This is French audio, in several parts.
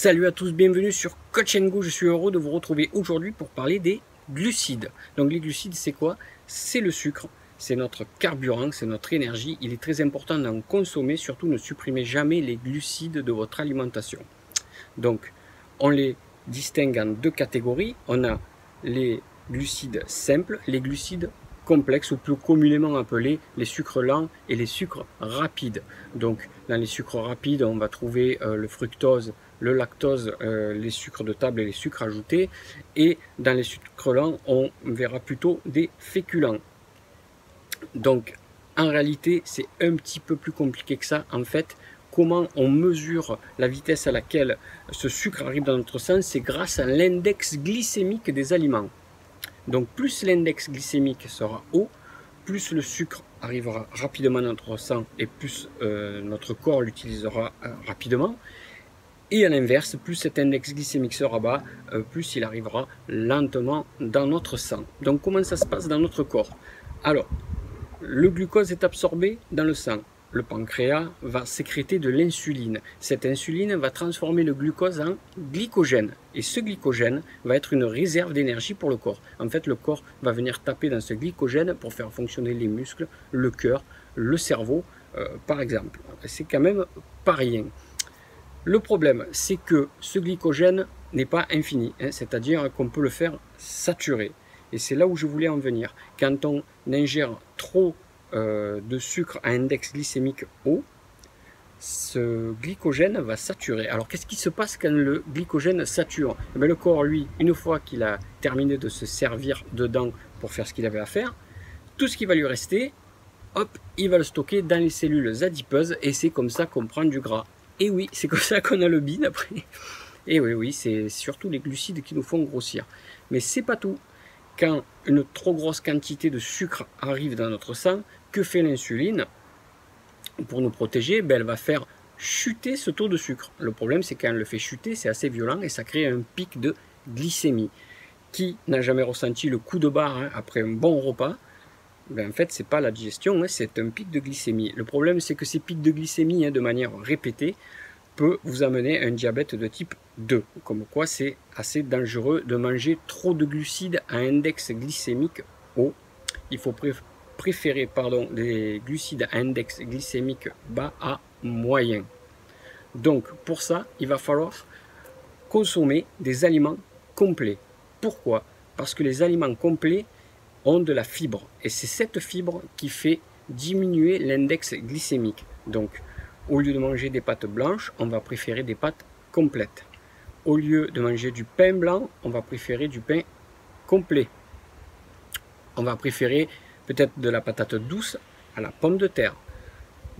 Salut à tous, bienvenue sur Coach & Go. Je suis heureux de vous retrouver aujourd'hui pour parler des glucides. Donc les glucides, c'est quoi? C'est le sucre, c'est notre carburant, c'est notre énergie. Il est très important d'en consommer, surtout ne supprimez jamais les glucides de votre alimentation. Donc on les distingue en deux catégories. On a les glucides simples, les glucides complexes ou plus communément appelés les sucres lents et les sucres rapides. Donc dans les sucres rapides, on va trouver le fructose, le lactose, les sucres de table et les sucres ajoutés. Et dans les sucres lents, on verra plutôt des féculents. Donc en réalité, c'est un petit peu plus compliqué que ça. En fait, comment on mesure la vitesse à laquelle ce sucre arrive dans notre sang? C'est grâce à l'index glycémique des aliments. Donc plus l'index glycémique sera haut, plus le sucre arrivera rapidement dans notre sang et plus notre corps l'utilisera rapidement. Et à l'inverse, plus cet index glycémique sera bas, plus il arrivera lentement dans notre sang. Donc comment ça se passe dans notre corps? Alors, le glucose est absorbé dans le sang. Le pancréas va sécréter de l'insuline. Cette insuline va transformer le glucose en glycogène. Et ce glycogène va être une réserve d'énergie pour le corps. En fait, le corps va venir taper dans ce glycogène pour faire fonctionner les muscles, le cœur, le cerveau, par exemple. C'est quand même pas rien. Le problème, c'est que ce glycogène n'est pas infini, c'est-à-dire qu'on peut le faire saturer. Et c'est là où je voulais en venir. Quand on ingère trop de sucre à index glycémique haut, ce glycogène va saturer. Alors qu'est-ce qui se passe quand le glycogène sature? Eh bien, le corps, lui, une fois qu'il a terminé de se servir dedans pour faire ce qu'il avait à faire, tout ce qui va lui rester, hop, il va le stocker dans les cellules adipeuses et c'est comme ça qu'on prend du gras. Et oui, c'est comme ça qu'on a le bide après. Et oui, c'est surtout les glucides qui nous font grossir. Mais c'est pas tout. Quand une trop grosse quantité de sucre arrive dans notre sang, que fait l'insuline? Pour nous protéger, elle va faire chuter ce taux de sucre. Le problème, c'est quand elle le fait chuter, c'est assez violent et ça crée un pic de glycémie. Qui n'a jamais ressenti le coup de barre après un bon repas? En fait, c'est pas la digestion, c'est un pic de glycémie. Le problème, c'est que ces pics de glycémie, de manière répétée, peut vous amener à un diabète de type 2. Comme quoi, c'est assez dangereux de manger trop de glucides à index glycémique haut. Il faut préférer des glucides à index glycémique bas à moyen. Donc, pour ça, il va falloir consommer des aliments complets. Pourquoi? Parce que les aliments complets ont de la fibre. Et c'est cette fibre qui fait diminuer l'index glycémique. Donc, au lieu de manger des pâtes blanches, on va préférer des pâtes complètes. Au lieu de manger du pain blanc, on va préférer du pain complet. On va préférer peut-être de la patate douce à la pomme de terre.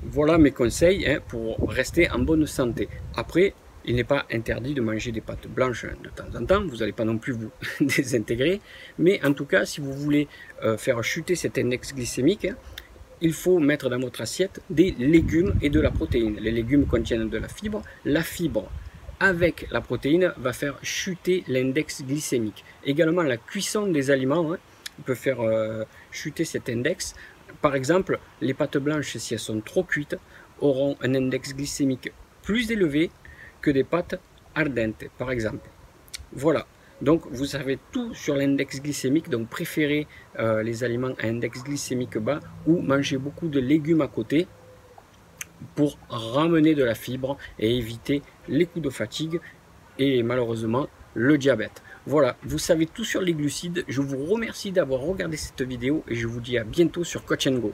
Voilà mes conseils pour rester en bonne santé. Après, il n'est pas interdit de manger des pâtes blanches de temps en temps, vous n'allez pas non plus vous désintégrer, mais en tout cas, si vous voulez faire chuter cet index glycémique, il faut mettre dans votre assiette des légumes et de la protéine. Les légumes contiennent de la fibre avec la protéine va faire chuter l'index glycémique. Également, la cuisson des aliments peut faire chuter cet index. Par exemple, les pâtes blanches, si elles sont trop cuites, auront un index glycémique plus élevé que des pâtes ardentes, par exemple. Voilà, donc vous savez tout sur l'index glycémique, donc préférez les aliments à index glycémique bas ou mangez beaucoup de légumes à côté pour ramener de la fibre et éviter les coups de fatigue et malheureusement le diabète. Voilà, vous savez tout sur les glucides. Je vous remercie d'avoir regardé cette vidéo et je vous dis à bientôt sur Coach & Go.